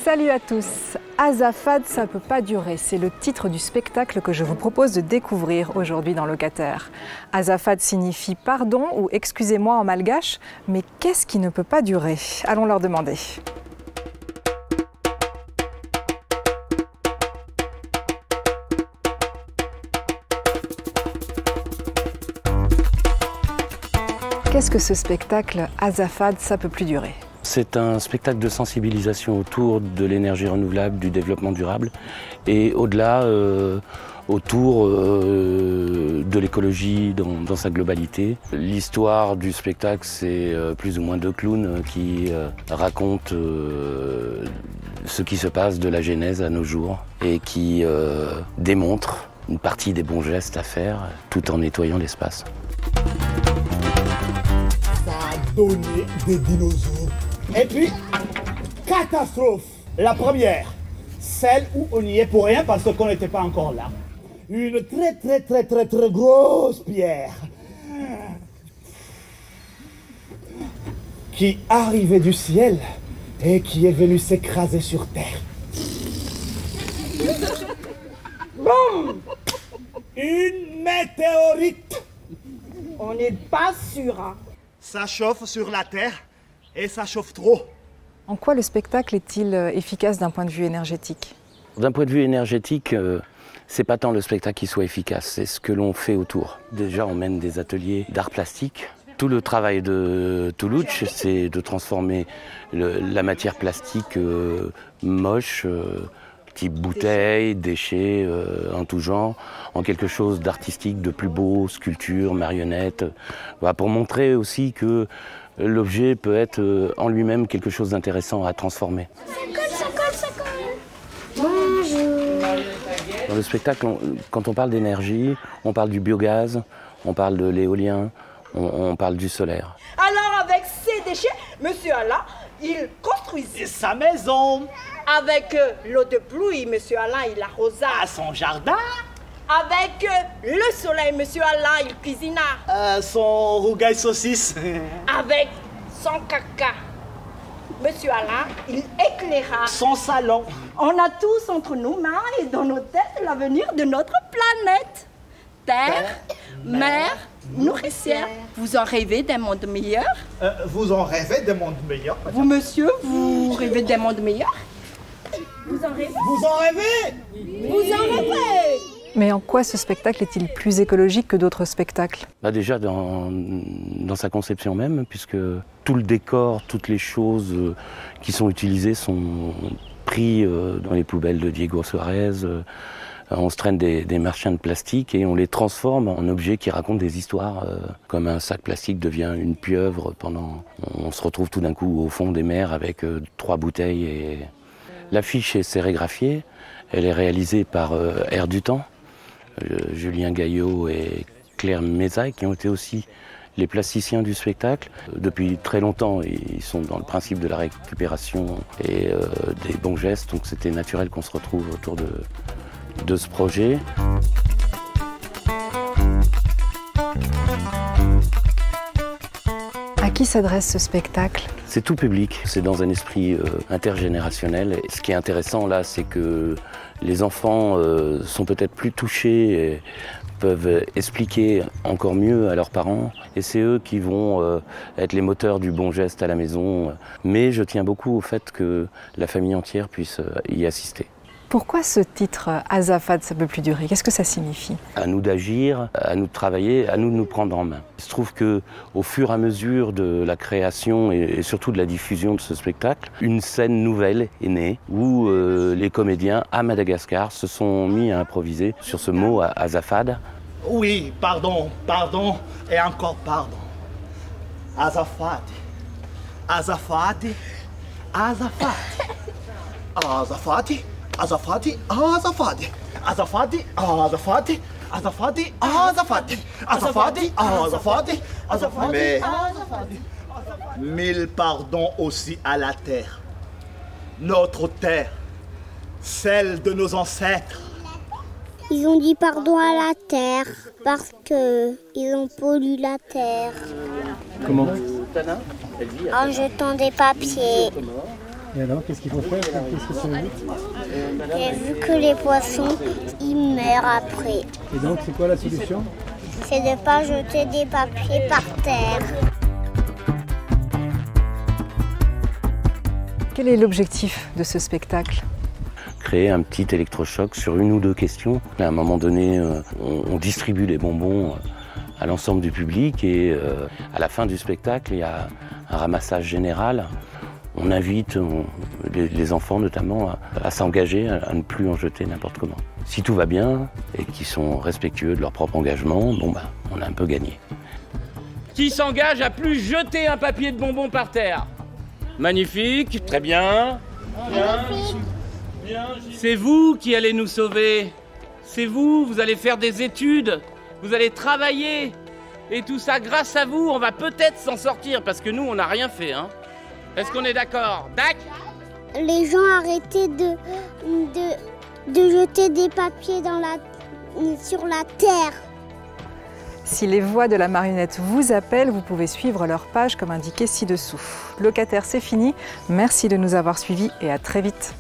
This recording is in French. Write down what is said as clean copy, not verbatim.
Salut à tous. Azafad, ça peut pas durer. C'est le titre du spectacle que je vous propose de découvrir aujourd'hui dans Locataire. Azafad signifie pardon ou excusez-moi en malgache, mais qu'est-ce qui ne peut pas durer? Allons leur demander. Qu'est-ce que ce spectacle Azafad, ça peut plus durer? C'est un spectacle de sensibilisation autour de l'énergie renouvelable, du développement durable et au-delà, autour de l'écologie dans sa globalité. L'histoire du spectacle, c'est plus ou moins deux clowns qui racontent ce qui se passe de la Genèse à nos jours et qui démontrent une partie des bons gestes à faire tout en nettoyant l'espace. Ça a donné des dinosaures. Et puis, catastrophe. La première, celle où on y est pour rien parce qu'on n'était pas encore là. Une très grosse pierre qui arrivait du ciel et qui est venue s'écraser sur terre. Boum! Une météorite. On n'est pas sûr. Hein. Ça chauffe sur la terre et ça chauffe trop. En quoi le spectacle est-il efficace d'un point de vue énergétique? D'un point de vue énergétique, c'est pas tant le spectacle qui soit efficace, c'est ce que l'on fait autour. Déjà, on mène des ateliers d'art plastique. Tout le travail de Toulouche, c'est de transformer la matière plastique moche, type bouteilles, déchets en tout genre, en quelque chose d'artistique, de plus beau, sculpture, marionnette. Voilà, pour montrer aussi que l'objet peut être en lui-même quelque chose d'intéressant à transformer. Ça colle. Bonjour. Dans le spectacle, quand on parle d'énergie, on parle du biogaz, on parle de l'éolien, on parle du solaire. Alors avec ces déchets, Monsieur Alain, il construisait sa maison. Avec l'eau de pluie, Monsieur Alain, il arrosa À son jardin. Avec le soleil, Monsieur Alain, il cuisina. Son rougail saucisse. Avec son caca, Monsieur Alain, il éclaira Son salon. On a tous entre nos mains et dans nos têtes l'avenir de notre planète. Terre, mer, nourricière. Vous en rêvez d'un monde meilleur? Vous en rêvez d'un monde meilleur? Vous, monsieur, vous rêvez d'un monde meilleur? Vous en rêvez? Vous en rêvez? Vous en rêvez? Mais en quoi ce spectacle est-il plus écologique que d'autres spectacles? Déjà dans sa conception même, puisque tout le décor, toutes les choses qui sont utilisées sont pris dans les poubelles de Diego Suarez. On se traîne des marchands de plastique et on les transforme en objets qui racontent des histoires. Comme un sac plastique devient une pieuvre on se retrouve tout d'un coup au fond des mers avec 3 bouteilles. Et l'affiche est sérigraphiée. Elle est réalisée par Air du Temps, Julien Gaillot et Claire Mézaille, qui ont été aussi les plasticiens du spectacle. Depuis très longtemps, ils sont dans le principe de la récupération et des bons gestes, donc c'était naturel qu'on se retrouve autour de ce projet. À qui s'adresse ce spectacle? C'est tout public, c'est dans un esprit intergénérationnel. Et ce qui est intéressant là, c'est que les enfants sont peut-être plus touchés et peuvent expliquer encore mieux à leurs parents. Et c'est eux qui vont être les moteurs du bon geste à la maison. Mais je tiens beaucoup au fait que la famille entière puisse y assister. Pourquoi ce titre Azafad, ça peut plus durer? Qu'est-ce que ça signifie? À nous d'agir, à nous de travailler, à nous de nous prendre en main. Il se trouve qu'au fur et à mesure de la création et surtout de la diffusion de ce spectacle, une scène nouvelle est née où les comédiens à Madagascar se sont mis à improviser sur ce mot Azafad. Oui, pardon, et encore pardon. Azafad. Azafad. Azafad. Azafad. Azafadi, Azafadi, Azafadi, Azafadi, Azafadi, Azafadi, Azafadi, Azafadi, Azafadi. Mais 1000 pardons aussi à la terre. Notre terre, celle de nos ancêtres. Ils ont dit pardon à la terre parce que ils ont pollué la terre. Comment? En jetant des papiers. Et alors, qu'est-ce qu'il faut faire? Qu'est-ce que c'est? J'ai vu que les poissons, ils meurent après. Et donc, c'est quoi la solution? C'est de ne pas jeter des papiers par terre. Quel est l'objectif de ce spectacle? Créer un petit électrochoc sur une ou deux questions. À un moment donné, on distribue les bonbons à l'ensemble du public et à la fin du spectacle, il y a un ramassage général. On invite les enfants notamment à s'engager, à ne plus en jeter n'importe comment. Si tout va bien et qu'ils sont respectueux de leur propre engagement, bon bah, on a un peu gagné. Qui s'engage à plus jeter un papier de bonbons par terre? Magnifique, très bien. C'est vous qui allez nous sauver. C'est vous, vous allez faire des études, vous allez travailler. Et tout ça, grâce à vous, on va peut-être s'en sortir parce que nous, on n'a rien fait. Hein. Est-ce qu'on est d'accord? Les gens arrêtaient de jeter des papiers sur la terre. Si les voix de la marionnette vous appellent, vous pouvez suivre leur page comme indiqué ci-dessous. Locataire, c'est fini. Merci de nous avoir suivis et à très vite.